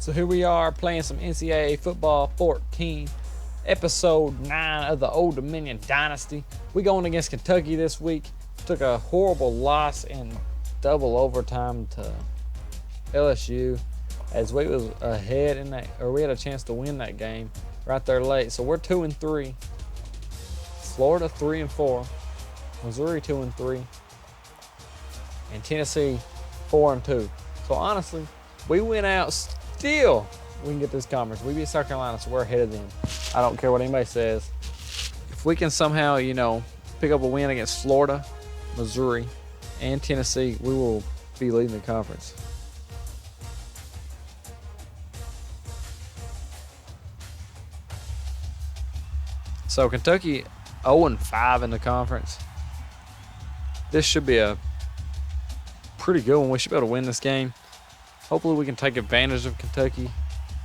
So here we are playing some NCAA Football 14, episode 9 of the Old Dominion Dynasty. We going against Kentucky this week. Took a horrible loss in double overtime to LSU as we was ahead in that, or we had a chance to win that game right there late. So we're 2-3. Florida 3-4. Missouri 2-3. And Tennessee 4-2. So honestly, we went out still. We can get this conference. We beat South Carolina, so we're ahead of them. I don't care what anybody says. If we can somehow, pick up a win against Florida, Missouri, and Tennessee, we will be leading the conference. So Kentucky 0-5 in the conference. This should be a pretty good one. We should be able to win this game. Hopefully we can take advantage of Kentucky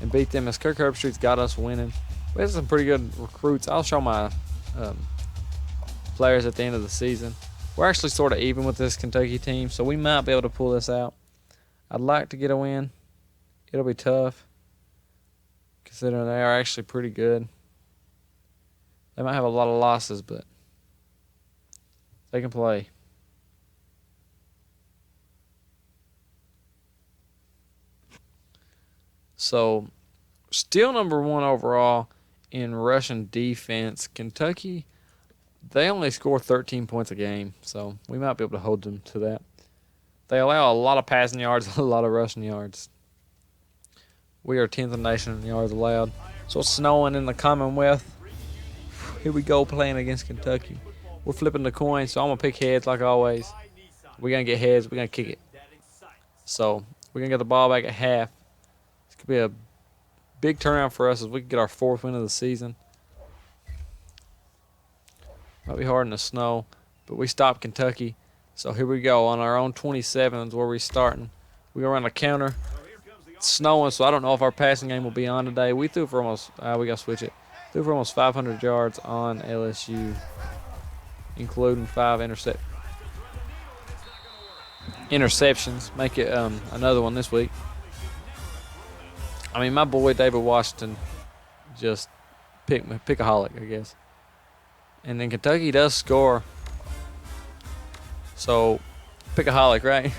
and beat them, as Kirk Herbstreit's got us winning. We have some pretty good recruits. I'll show my players at the end of the season. We're actually sort of even with this Kentucky team, so we might be able to pull this out. I'd like to get a win. It'll be tough, considering they are actually pretty good. They might have a lot of losses, but they can play. So, still number one overall in rushing defense. Kentucky, they only score 13 points a game, so we might be able to hold them to that. They allow a lot of passing yards, a lot of rushing yards. We are 10th in the nation in yards allowed. So it's snowing in the Commonwealth. Here we go playing against Kentucky. We're flipping the coin, so I'm going to pick heads like always. We're going to get heads. We're going to kick it. So we're going to get the ball back at half. It's going to be a big turnaround for us as we can get our 4th win of the season. Might be hard in the snow, but we stopped Kentucky. So here we go on our own 27 is where we're starting. We go around the counter. It's snowing, so I don't know if our passing game will be on today. We threw for almost, we got to switch it. Threw for almost 500 yards on LSU, including 5 interceptions. Make it another one this week. I mean, my boy David Washington just pickaholic, I guess. And then Kentucky does score. So, pickaholic, right?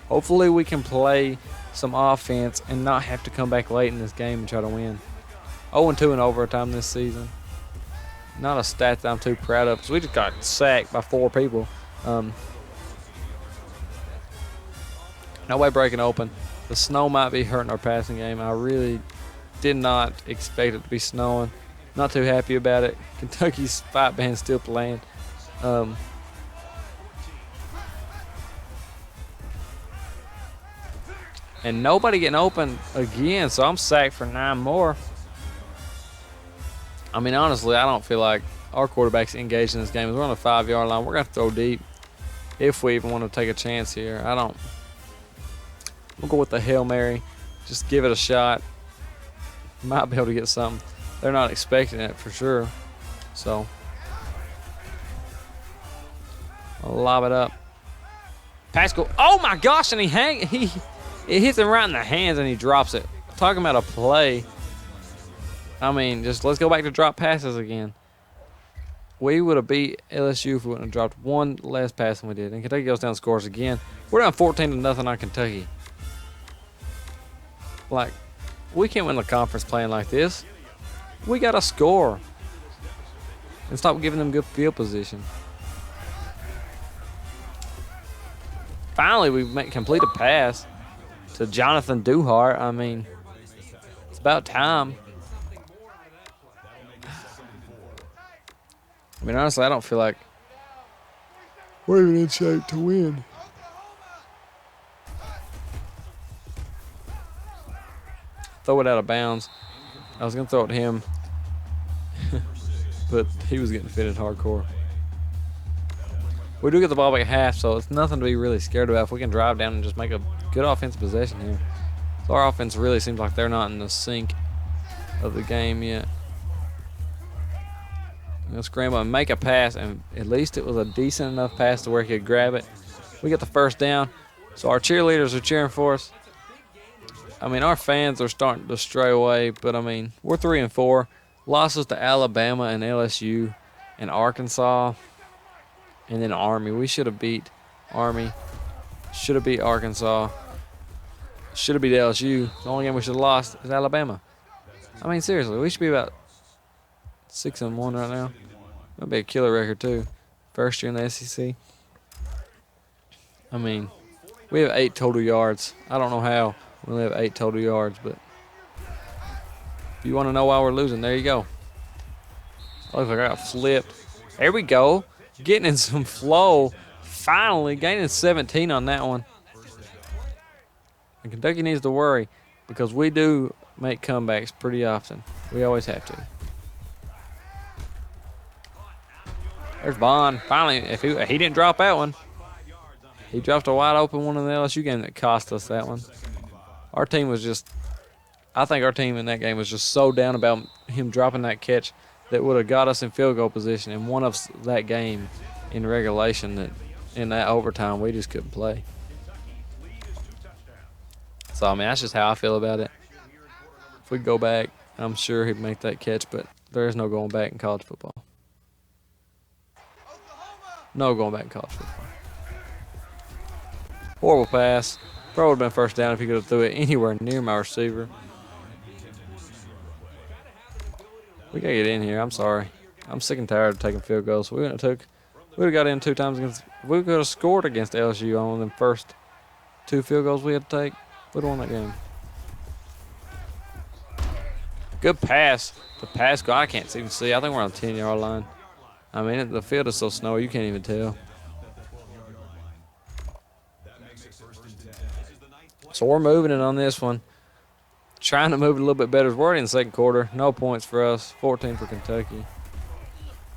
Hopefully we can play some offense and not have to come back late in this game and try to win. 0-2 in overtime this season. Not a stat that I'm too proud of, because we just got sacked by 4 people. No way breaking open. The snow might be hurting our passing game. I really did not expect it to be snowing. Not too happy about it. Kentucky's fight band's still playing. And nobody getting open again, so I'm sacked for 9 more. I mean, honestly, I don't feel like our quarterback's engaged in this game. We're on the 5-yard line. We're going to throw deep if we even want to take a chance here. We'll go with the Hail Mary. Just give it a shot. Might be able to get something. They're not expecting it for sure. So, I'll lob it up. Pascal. Oh, my gosh, and it hits him right in the hands and he drops it. Talking about a play. I mean, just let's go back to drop passes again. We would have beat LSU if we wouldn't have dropped one less pass than we did. And Kentucky goes down and scores again. We're down 14-0 on Kentucky. Like, we can't win the conference playing like this. We got to score. And stop giving them good field position. Finally, we complete a pass to Jonathan Duhart. I mean, it's about time. I mean, honestly, I don't feel like we're even in shape to win. Throw it out of bounds. I was going to throw it to him, but he was getting fitted hardcore. We do get the ball back at half, so it's nothing to be really scared about if we can drive down and just make a good offensive possession here. So our offense really seems like they're not in the sync of the game yet. He'll scramble and make a pass, and at least it was a decent enough pass to where he could grab it. We get the first down, so our cheerleaders are cheering for us. I mean, our fans are starting to stray away, but I mean, we're 3-4. Losses to Alabama and LSU and Arkansas, and then Army. We should have beat Army. Should have beat Arkansas. Should have beat LSU. The only game we should have lost is Alabama. I mean, seriously, we should be about 6-1 right now. That'd be a killer record too. First year in the SEC. I mean, we have 8 total yards. I don't know how we only have 8 total yards, but if you want to know why we're losing, there you go. Looks like I got flipped. There we go. Getting in some flow. Finally gaining 17 on that one. And Kentucky needs to worry because we do make comebacks pretty often. We always have to. There's Vaughn. Finally, if he didn't drop that one. He dropped a wide open one in the LSU game that cost us that one. Our team was just, I think our team in that game was just so down about him dropping that catch that would have got us in field goal position and won us that game in regulation, that in that overtime we just couldn't play. So, I mean, that's just how I feel about it. If we go back, I'm sure he'd make that catch, but there is no going back in college football. No going back in college football. Horrible pass. Probably would have been first down if he could have threw it anywhere near my receiver. We got to get in here. I'm sorry. I'm sick and tired of taking field goals. We would have got in 2 times against. We could have scored against LSU on them first 2 field goals we had to take. We'd have won that game. Good pass. The pass go. I can't even see. I think we're on the 10-yard line. I mean, the field is so snowy you can't even tell. So we're moving it on this one. Trying to move it a little bit better. We're already in the second quarter. No points for us. 14 for Kentucky.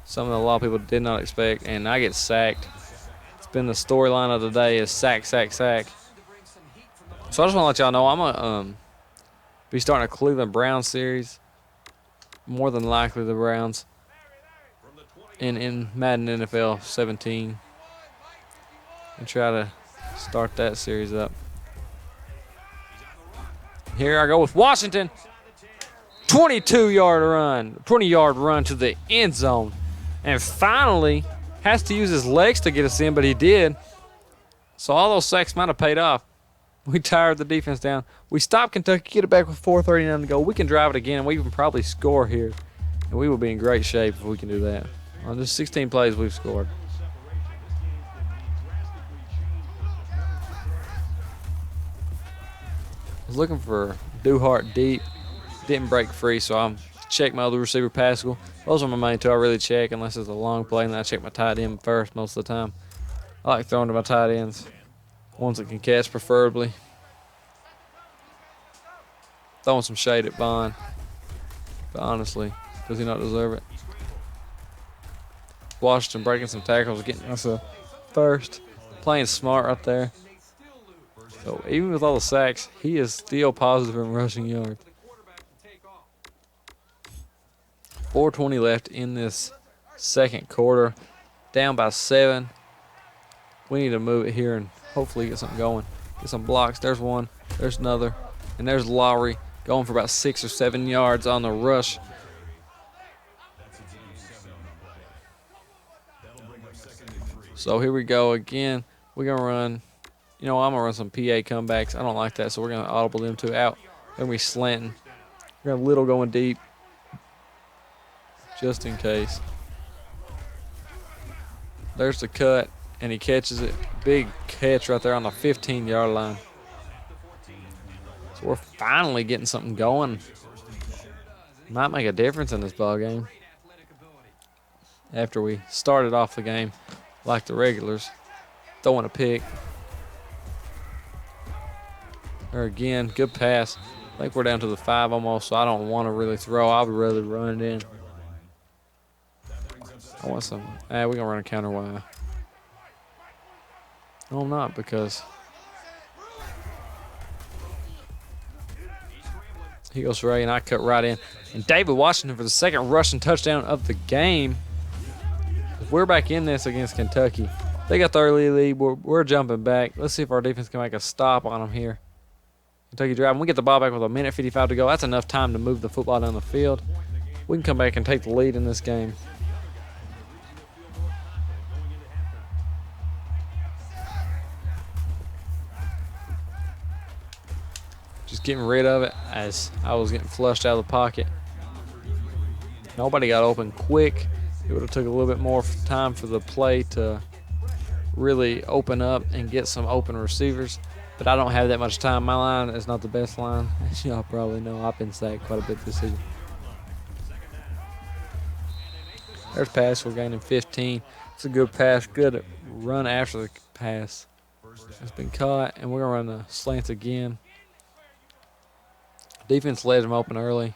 Something that a lot of people did not expect. And I get sacked. It's been the storyline of the day is sack, sack, sack. So I just want to let y'all know I'm going to be starting a Cleveland Browns series. More than likely the Browns. In Madden NFL 17. And try to start that series up. Here I go with Washington. 20-yard run to the end zone. And finally has to use his legs to get us in, but he did. So all those sacks might have paid off. We tired the defense down. We stopped Kentucky, get it back with 4:39 to go. We can drive it again, and we can probably score here. And we will be in great shape if we can do that. On just 16 plays, we've scored. I was looking for Duhart deep. Didn't break free, so I'm check my other receiver Pascal. Those are my main 2 I really check unless it's a long play, and then I check my tight end first most of the time. I like throwing to my tight ends. Ones that can catch preferably. Throwing some shade at Vaughn. But honestly, does he not deserve it? Washington breaking some tackles, getting us a first. Playing smart right there. So even with all the sacks, he is still positive in rushing yards. 4:20 left in this second quarter. Down by 7. We need to move it here and hopefully get something going. Get some blocks. There's one. There's another. And there's Lowry going for about 6 or 7 yards on the rush. So here we go again. We're going to run. You know, I'm going to run some PA comebacks. I don't like that, so we're going to audible them 2 out. Then we slanting. We're going to little going deep. Just in case. There's the cut, and he catches it. Big catch right there on the 15-yard line. So we're finally getting something going. Might make a difference in this ball game. After we started off the game like the regulars, throwing a pick. There again, good pass. I think we're down to the 5 almost, so I don't want to really throw. I would rather run it in. I want some. We're going to run a counter Y. No, I'm not, because he goes Ray, and I cut right in. And David Washington for the second rushing touchdown of the game. We're back in this against Kentucky. They got the early lead. We're jumping back. Let's see if our defense can make a stop on them here. Kentucky driving. We get the ball back with a minute 55 to go. That's enough time to move the football down the field. We can come back and take the lead in this game. Just getting rid of it as I was getting flushed out of the pocket. Nobody got open quick. It would have took a little bit more time for the play to really open up and get some open receivers. But I don't have that much time. My line is not the best line. As y'all probably know, I've been sacked quite a bit this season. There's pass. We're gaining 15. It's a good pass. Good run after the pass. It's been caught, and we're going to run the slants again. Defense led them open early.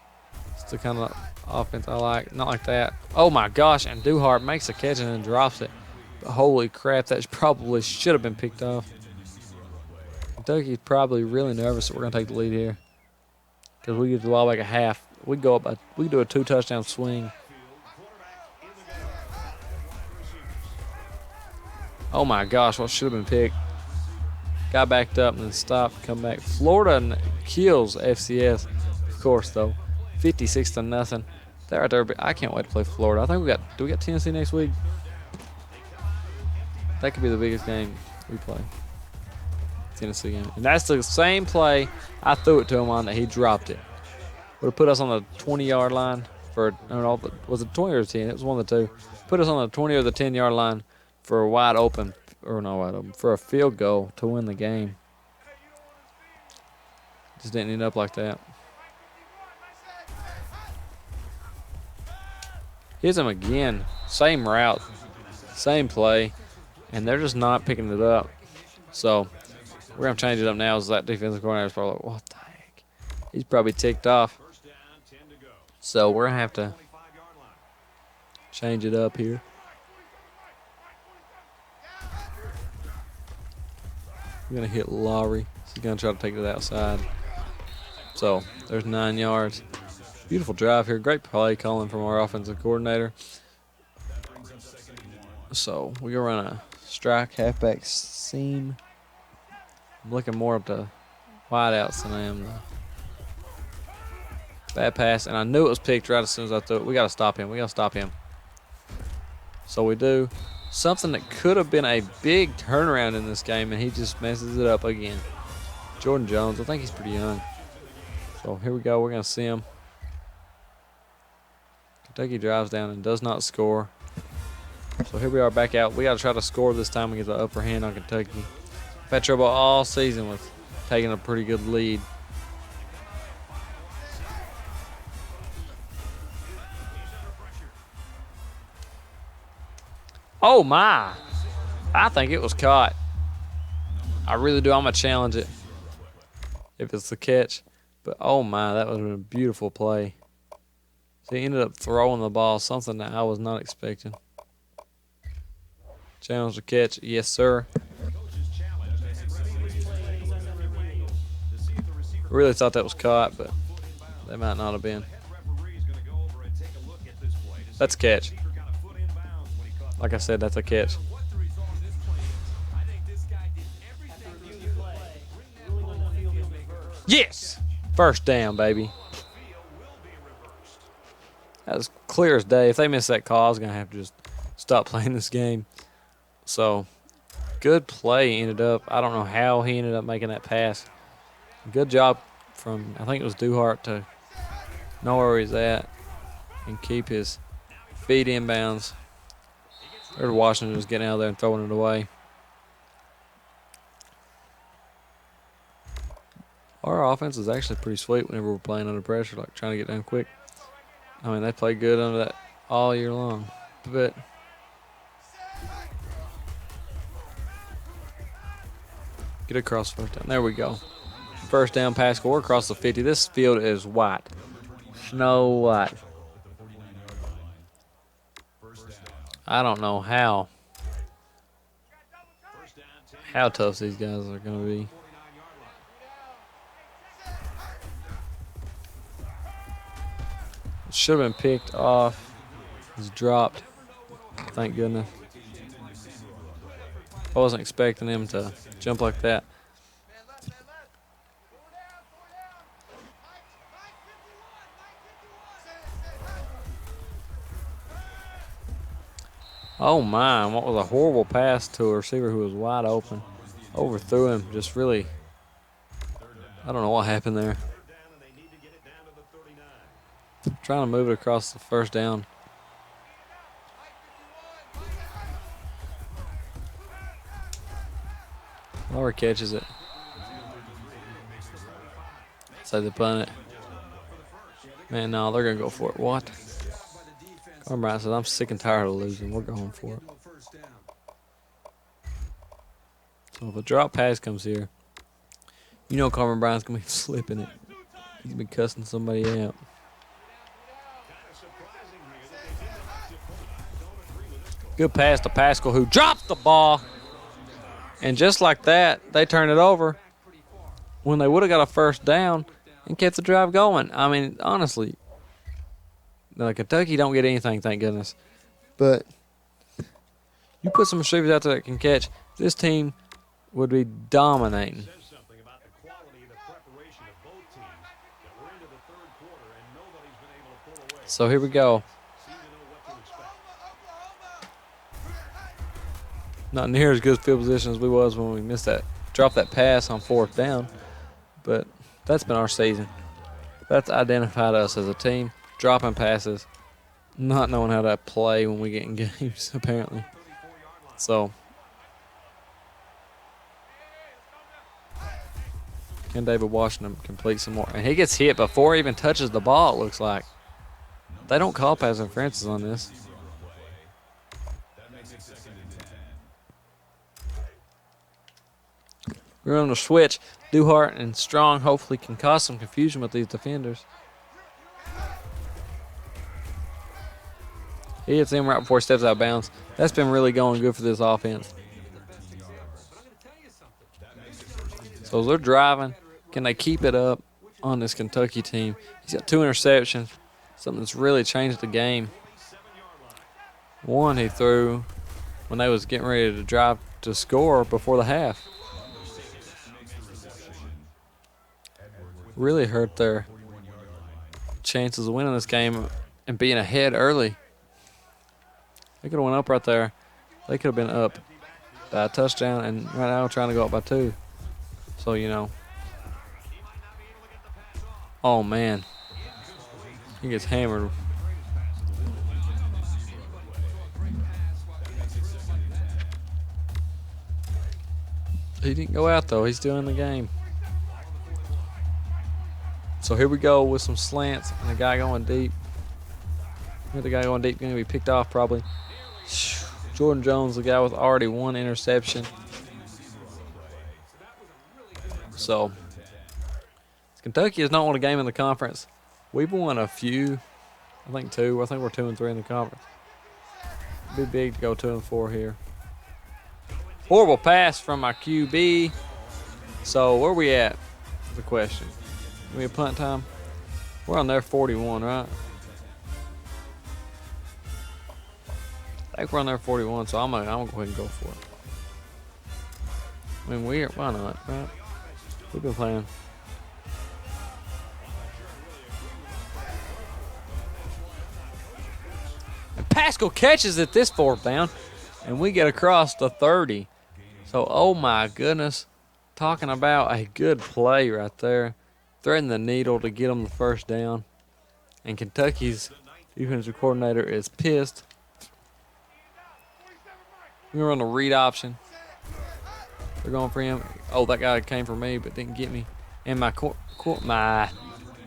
It's the kind of offense I like. Not like that. Oh, my gosh. And Duhart makes a catch and then drops it. But holy crap, that probably should have been picked off. Kentucky's probably really nervous that we're going to take the lead here. Because we get the ball back a half. We go up. We do a 2-touchdown swing. Oh, my gosh. What should have been picked. Got backed up and then stopped, come back. Florida kills FCS, of course, though. 56-0. They're right there. I can't wait to play Florida. I think do we got Tennessee next week? That could be the biggest game we play. Tennessee game. And that's the same play I threw it to him on that he dropped it. Would have put us on the 20-yard line for, was it 20 or 10? It was one of the two. Put us on the 20 or the 10-yard line for a wide open. Or not wide open, for a field goal to win the game. Just didn't end up like that. Here's him again. Same route, same play, and they're just not picking it up. So we're going to change it up now as that defensive coordinator is probably like, what the heck? He's probably ticked off. So we're going to have to change it up here. We're going to hit Lowry. He's going to try to take it outside. So there's 9 yards. Beautiful drive here. Great play calling from our offensive coordinator. So we're going to run a strike halfback seam. I'm looking more up to wideouts than I am the bad pass. And I knew it was picked right as soon as I threw it. We got to stop him. We got to stop him. So we do. Something that could have been a big turnaround in this game, and he just messes it up again. Jordan Jones, I think he's pretty young. So here we go. We're going to see him. Kentucky drives down and does not score. So here we are back out. We got to try to score this time and get the upper hand on Kentucky. I've had trouble all season with taking a pretty good lead. Oh, my. I think it was caught. I really do. I'm going to challenge it if it's the catch. But, oh, my, that would have been a beautiful play. So he ended up throwing the ball, something that I was not expecting. Challenge the catch. Yes, sir. I really thought that was caught, but they might not have been. That's a catch. Like I said, that's a catch. Yes! First down, baby. That was clear as day. If they miss that call, I was going to have to just stop playing this game. So, good play ended up. I don't know how he ended up making that pass. Good job from, I think it was Duhart, to know where he's at and keep his feet inbounds. There's Washington just getting out there and throwing it away. Our offense is actually pretty sweet whenever we're playing under pressure, like trying to get down quick. I mean, they play good under that all year long. But get across first down. There we go. First down pass score across the 50. This field is white. Snow white. I don't know how tough these guys are going to be. It should have been picked off. It's dropped. Thank goodness. I wasn't expecting him to jump like that. Oh my, what was a horrible pass to a receiver who was wide open. Overthrew him, just really, I don't know what happened there. Trying to move it across the first down. Lowry catches it. Say they punt it. Man, no, they're going to go for it. What? Carmen Bryant says, I'm sick and tired of losing. We're going for it. So if a drop pass comes here, you know Carmen Bryant's going to be flipping it. He's been cussing somebody out. Good pass to Pascal, who dropped the ball. And just like that, they turned it over when they would have got a first down and kept the drive going. I mean, honestly, Kentucky don't get anything, thank goodness. But you put some receivers out there that can catch, this team would be dominating. So here we go. Not near as good field position as we was when we dropped that pass on fourth down. But that's been our season. That's identified us as a team, dropping passes, not knowing how to play when we get in games, apparently. So, can David Washington complete some more? And he gets hit before he even touches the ball, it looks like. They don't call pass interferences on this. We're on the switch. Duhart and Strong hopefully can cause some confusion with these defenders. He hits him right before he steps out of bounds. That's been really going good for this offense. So as they're driving, can they keep it up on this Kentucky team? He's got 2 interceptions, something that's really changed the game. One he threw when they was getting ready to drive to score before the half. Really hurt their chances of winning this game and being ahead early. They could have went up right there. They could have been up by a touchdown, and right now trying to go up by 2. So, you know. Oh, man. He gets hammered. He didn't go out, though. He's still in the game. So here we go with some slants and the guy going deep. The guy going deep going to be picked off probably. Jordan Jones, the guy with already 1 interception. So Kentucky has not won a game in the conference. We've won a few. I think 2. I think we're 2-3 in the conference. It'd be big to go 2-4 here. Horrible pass from my QB. So where are we at? Is the question. We have punt time. We're on their 41, right? I think we're on their 41, so I'm gonna go ahead and go for it. I mean, why not, right? We've been playing. And Pascal catches it this fourth down, and we get across the 30. So, oh my goodness, talking about a good play right there. Threading the needle to get them the first down. And Kentucky's defensive coordinator is pissed. We were on the read option. They're going for him. Oh, that guy came for me but didn't get me. And my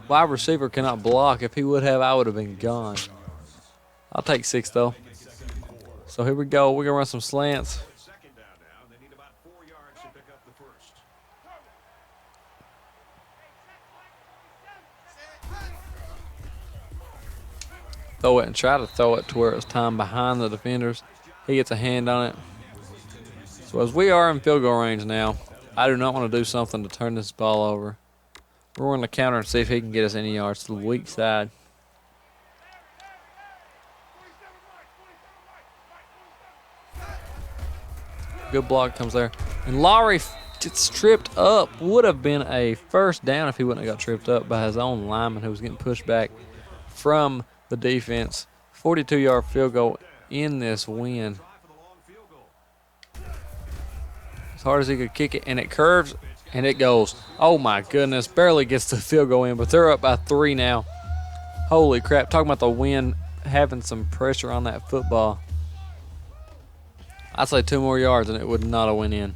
wide receiver cannot block. If he would have, I would have been gone. I'll take 6, though. So here we go. We're going to run some slants. Throw it and try to throw it to where it's timed behind the defenders. He gets a hand on it. So as we are in field goal range now, I do not want to do something to turn this ball over. We're going to counter and see if he can get us any yards to the weak side. Good block comes there. And Lowry gets tripped up. Would have been a first down if he wouldn't have got tripped up by his own lineman who was getting pushed back from the defense. 42-yard field goal in this win. As hard as he could kick it, and it curves, and it goes. Oh my goodness, barely gets the field goal in, but they're up by 3 now. Holy crap, talking about the wind having some pressure on that football. I'd say 2 more yards and it would not have went in.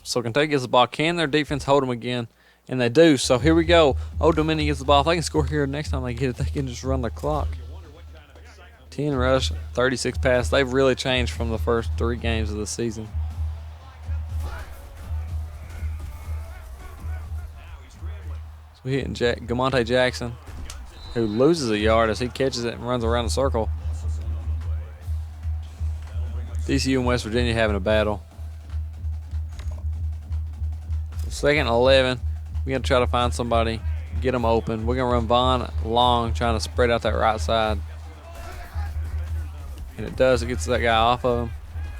So Kentucky gets the ball. Can their defense hold them again? And they do. So here we go. Old Dominion gets the ball. If they can score here next time they get it, they can just run the clock. 10 rush, 36 pass. They've really changed from the first 3 games of the season. So we're hitting Gamonte Jackson, who loses a yard as he catches it and runs around the circle. TCU and West Virginia having a battle. 2nd and 11. We're going to try to find somebody, get them open. We're going to run Vaughn long, trying to spread out that right side. And it does. It gets that guy off of him.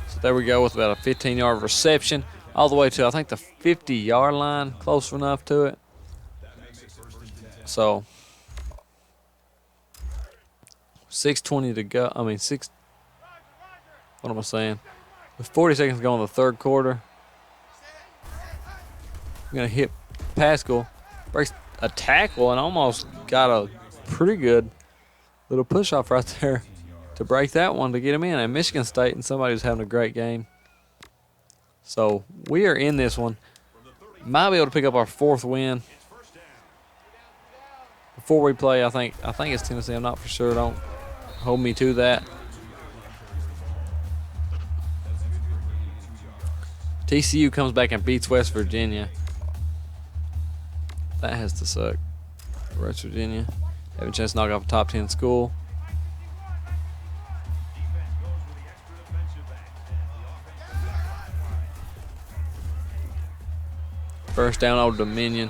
So there we go with about a 15-yard reception all the way to, I think, the 50-yard line, close enough to it. So 6:20 to go. I mean, what am I saying? With 40 seconds to go in the 3rd quarter. I'm going to hit Pascal. Breaks a tackle and almost got a pretty good little push-off right there to break that one to get him in. And Michigan State and somebody who's having a great game. So we are in this one. Might be able to pick up our 4th win. Before we play, I think it's Tennessee. I'm not for sure. Don't hold me to that. TCU comes back and beats West Virginia. That has to suck. West Virginia having a chance to knock off a top 10 school. First down, Old Dominion.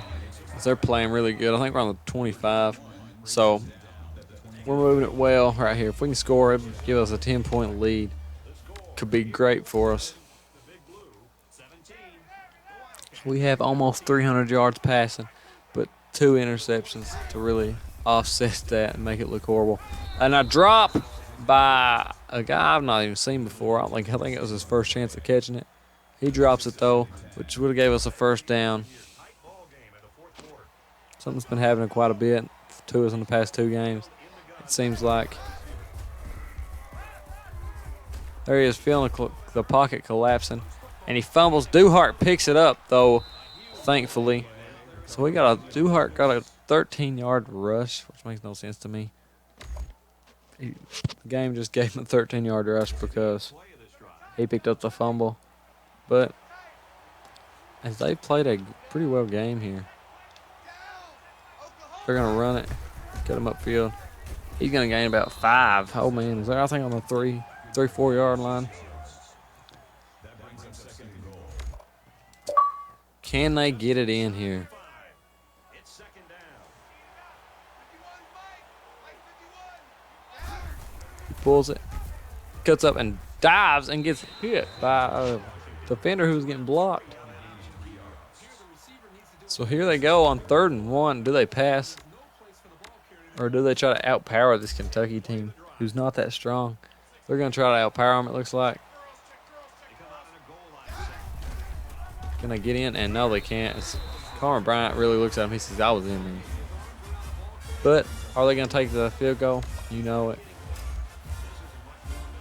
They're playing really good. I think we're on the 25. So we're moving it well right here. If we can score, it give us a 10-point lead. Could be great for us. We have almost 300 yards passing, but 2 interceptions to really offset that and make it look horrible. And a drop by a guy I've not even seen before. I think it was his first chance at catching it. He drops it, though, which would have gave us a first down. Something's been happening quite a bit to us in the past 2 games, it seems like. There he is, feeling the pocket collapsing. And he fumbles. Duhart picks it up, though, thankfully. So Duhart got a 13-yard rush, which makes no sense to me. The game just gave him a 13-yard rush because he picked up the fumble. But as they played a pretty well game here. They're going to run it, get him upfield. He's going to gain about 5. Oh, man. Is there, I think, on the 3-4 yard line. Can they get it in here? He pulls it, cuts up and dives and gets hit by a defender who's getting blocked. So here they go on 3rd and 1. Do they pass? Or do they try to outpower this Kentucky team who's not that strong? They're going to try to outpower them, it looks like. Can they get in? And no, they can't. Carmen Bryant really looks at him. He says, I was in there. But are they going to take the field goal? You know it.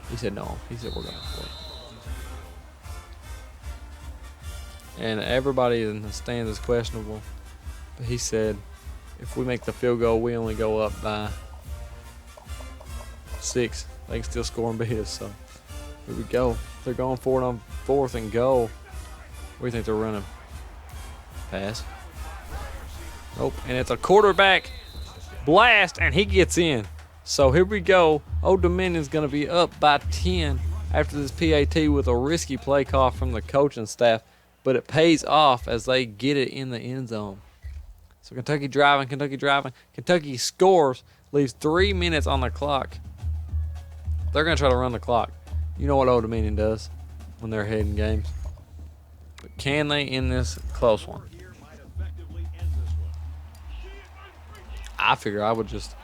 He said no. He said we're going for it. And everybody in the stands is questionable. But he said, if we make the field goal, we only go up by 6. They can still score and beat us. So here we go. They're going for it on 4th and goal. What do you think they're running? Pass. Nope. And it's a quarterback blast, and he gets in. So here we go. Old Dominion's going to be up by 10 after this PAT with a risky play call from the coaching staff. But it pays off as they get it in the end zone. So Kentucky driving. Kentucky scores, leaves 3 minutes on the clock. They're going to try to run the clock. You know what Old Dominion does when they're ahead in games. But can they end this close one? I figure I would just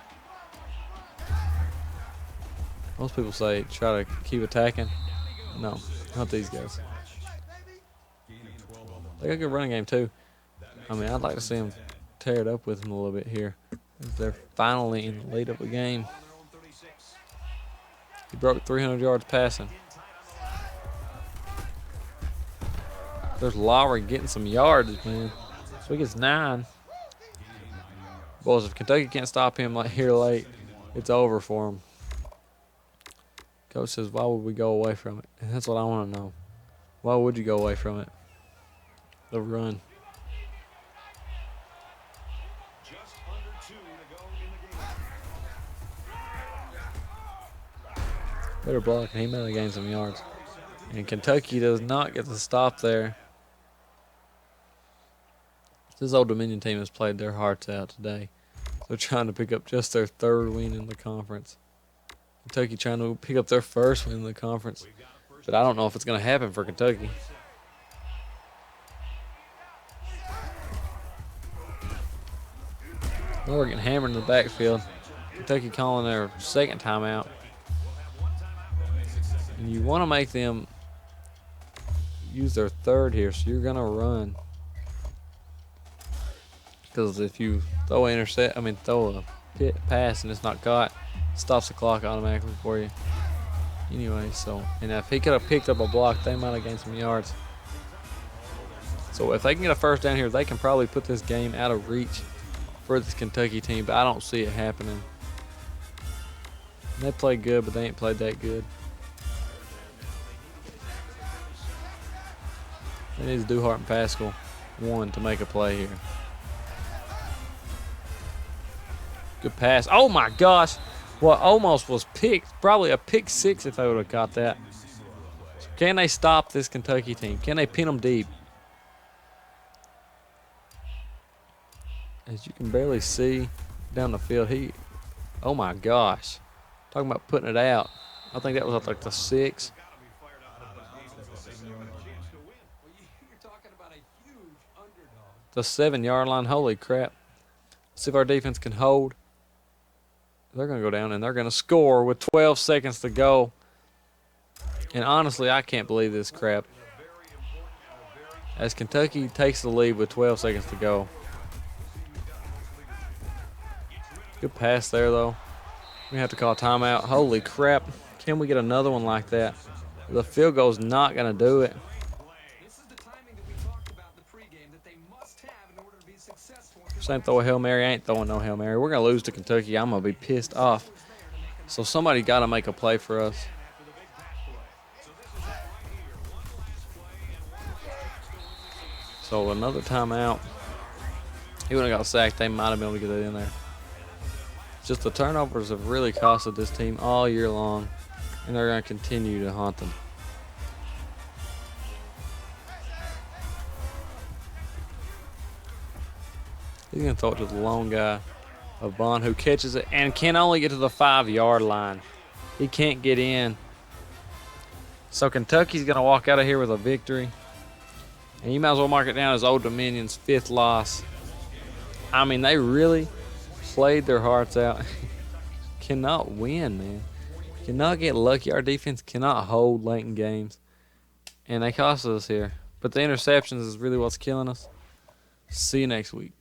Most people say try to keep attacking. No, not these guys. They got a good running game too. I mean, I'd like to see them tear it up with them a little bit here. They're finally in the lead of a game. He broke 300 yards passing. There's Lowry getting some yards, man. So he gets 9. Boys, if Kentucky can't stop him like here late, it's over for him. Coach says, why would we go away from it? And that's what I want to know. Why would you go away from it? The run. Better block, and he might have gained some yards. And Kentucky does not get the stop there. This Old Dominion team has played their hearts out today. They're trying to pick up just their 3rd win in the conference. Kentucky trying to pick up their 1st win in the conference. But I don't know if it's going to happen for Kentucky. We're getting hammered in the backfield. Kentucky calling their 2nd timeout. And you want to make them use their 3rd here, so you're going to run. Because if you throw a pass and it's not caught, it stops the clock automatically for you. Anyway, so, and if he could have picked up a block, they might have gained some yards. So if they can get a 1st down here, they can probably put this game out of reach for this Kentucky team, but I don't see it happening. They play good, but they ain't played that good. They need Duhart and Pascal 1 to make a play here. Good pass. Oh my gosh. What almost was picked. Probably a pick 6 if they would have caught that. So can they stop this Kentucky team? Can they pin them deep? As you can barely see down the field, oh my gosh. Talking about putting it out. I think that was like the 6. The 7-yard line. Holy crap. Let's see if our defense can hold. They're going to go down and they're going to score with 12 seconds to go. And honestly, I can't believe this crap. As Kentucky takes the lead with 12 seconds to go. Good pass there, though. We have to call a timeout. Holy crap. Can we get another one like that? The field goal's not going to do it. Same throw a Hail Mary. I ain't throwing no Hail Mary. We're going to lose to Kentucky. I'm going to be pissed off. So somebody got to make a play for us. So another timeout. He wouldn't have got sacked. They might have been able to get that in there. Just the turnovers have really costed this team all year long. And they're going to continue to haunt them. He's going to throw it to the lone guy of Bond, who catches it and can only get to the 5-yard line. He can't get in. So Kentucky's going to walk out of here with a victory. And you might as well mark it down as Old Dominion's 5th loss. I mean, they really played their hearts out. Cannot win, man. Cannot get lucky. Our defense cannot hold late in games. And they cost us here. But the interceptions is really what's killing us. See you next week.